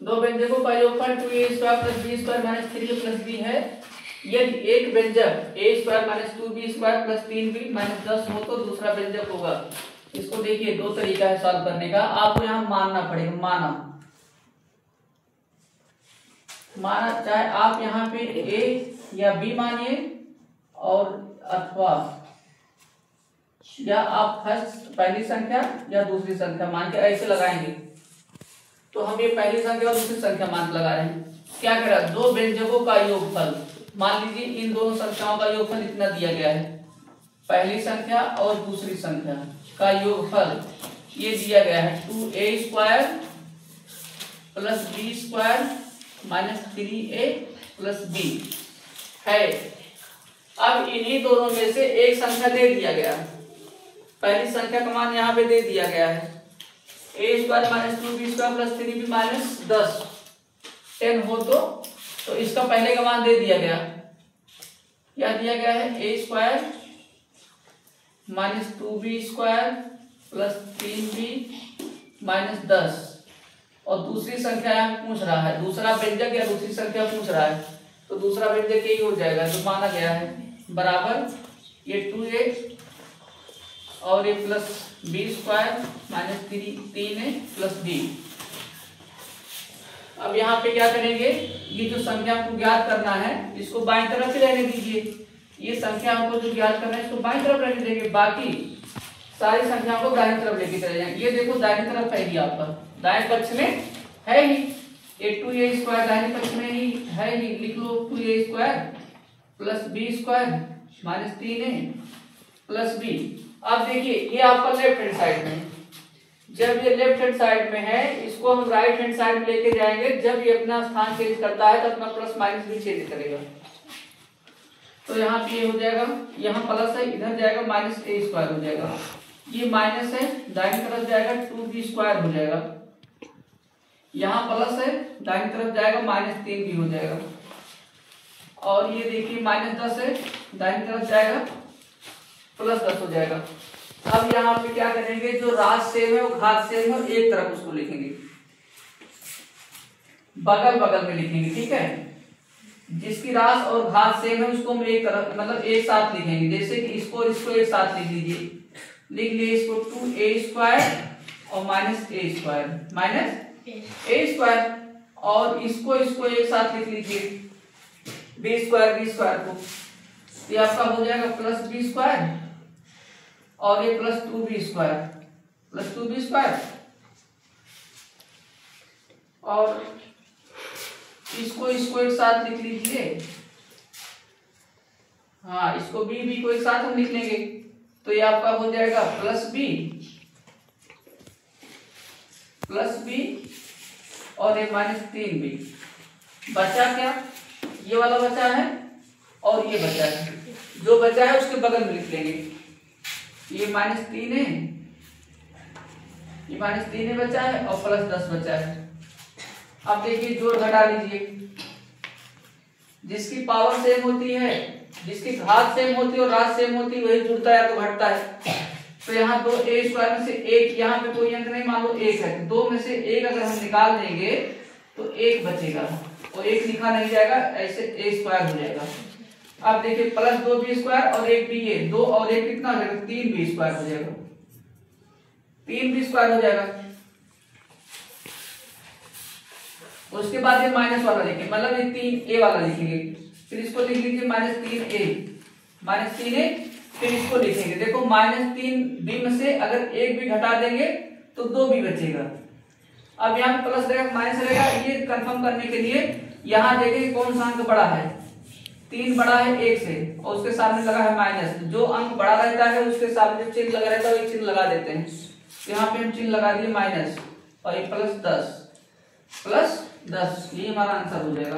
दो व्यंजकों का योगफल 2a² + b² - 3a + b है। यदि एक व्यंजक a² - 2b² + 3b - 10 हो तो दूसरा व्यंजक होगा। इसको देखिए, दो तरीका है सॉल्व करने का। आपको यहाँ मानना पड़ेगा, माना चाहे आप यहाँ पे a या b मानिए, और अथवा या आप पहली संख्या या दूसरी संख्या मान के ऐसे लगाएंगे। तो हम ये पहली संख्या और दूसरी संख्या मान लगा रहे हैं। क्या करा, दो व्यंजकों का योगफल, मान लीजिए इन दोनों संख्याओं का योगफल इतना दिया गया है, पहली संख्या और दूसरी संख्या का योगफल ये दिया गया है 2a² + b² - 3a + b है। अब इन्हीं दोनों में से एक संख्या दे दिया गया, पहली संख्या का मान यहाँ पे दे दिया गया है a² - 2b² + 3b - 10 हो तो इसका पहले का मान दे दिया गया, क्या दिया गया है, a² - 2b² + 3b - 10। और दूसरी संख्या यहाँ पूछ रहा है, दूसरा व्यंजक या दूसरी संख्या पूछ रहा है, तो दूसरा व्यंजक यही हो जाएगा जो माना गया है, बराबर ये 2a और ये प्लस b² - 3a + b। अब यहाँ पे क्या करेंगे, ये जो संख्या को ज्ञात करना है इसको बाईं तरफ ही रहने दीजिए। ये संख्या हमको जो ज्ञात करना है इसको बाईं तरफ रहने देंगे, बाकी सारी संख्याओं को दाहिनी तरफ लेके चले जाएंगे। ये देखो दाहिनी तरफ है ही, आपका दाएं पक्ष में है ही, ये 2a² दाहिने पक्ष में ही है ही, लिख लो 2a² + b² - 3a + b। अब देखिए ये आपका लेफ्ट हैंड साइड में, जब ये लेफ्ट हैंड साइड में है इसको हम राइट हैंड साइड में लेके जाएंगे। जब ये अपना स्थान चेंज करता है तो अपना प्लस माइनस भी चेंज करेगा। तो यहाँ पे ये हो जाएगा, यहाँ प्लस है इधर जाएगा -a² हो जाएगा, ये माइनस है दाहिनी तरफ जाएगा 2b² हो जाएगा, यहाँ प्लस है दाहिनी तरफ जाएगा -3b हो जाएगा, और ये देखिए -10 है दाहिनी तरफ जाएगा +10 हो जाएगा। अब यहाँ पे क्या करेंगे, जो राज सेम है वो घात सेम है, एक तरफ उसको लिखेंगे, बगल बगल में लिखेंगे, ठीक है। जिसकी रास और घात सेम है उसको हम एक तरफ मतलब एक साथ लिखेंगे। जैसे कि इसको एक साथ लिख लीजिए, लिख लिए इसको 2a² और -a², और इसको एक साथ लिख लीजिए b² को, ये आपका हो जाएगा +b² और ये +2b² और इसको एक साथ लिख लीजिए। हाँ, इसको b को एक साथ हम लिख लेंगे, तो ये आपका हो जाएगा +b और ये -3b। बचा क्या, ये वाला बचा है और ये बचा है, जो बचा है उसके बगल में लिख लेंगे। ये -3 है, ये -3 बचा है और +10 बचा है। अब देखिए जोड़ घटा लीजिए, जिसकी पावर सेम होती है, जिसकी घात सेम होती है और राशि सेम होती है वही जुड़ता है या तो घटता है। तो यहाँ 2a² में से एक, यहाँ पे कोई अंक नहीं, मान लो 1 है, दो में से एक अगर हम निकाल देंगे तो 1 बचेगा और 1 लिखा नहीं जाएगा, ऐसे a² हो जाएगा। अब देखिए +2b² और 1b, 2 और 1 कितना हो जाएगा, 3b² हो जाएगा, 3b² हो जाएगा। उसके बाद ये माइनस वाला लिखेंगे, मतलब ये 3a वाला लिखेंगे, फिर इसको लिख लीजिए -3a, फिर इसको लिखेंगे। देखो -3b में से अगर 1 भी घटा देंगे तो 2b बचेगा। अब यहाँ पे प्लस रहेगा माइनस रहेगा, ये कंफर्म करने के लिए यहाँ देखेंगे कौन सा अंक बड़ा है, 3 बड़ा है 1 से और उसके सामने लगा है माइनस। जो अंक बड़ा रहता है उसके सामने जो चिन्ह लगा रहता है वही चिन्ह लगा देते हैं। यहाँ पे हम चिन्ह लगा दिए माइनस और ये +10, ये हमारा आंसर हो जाएगा।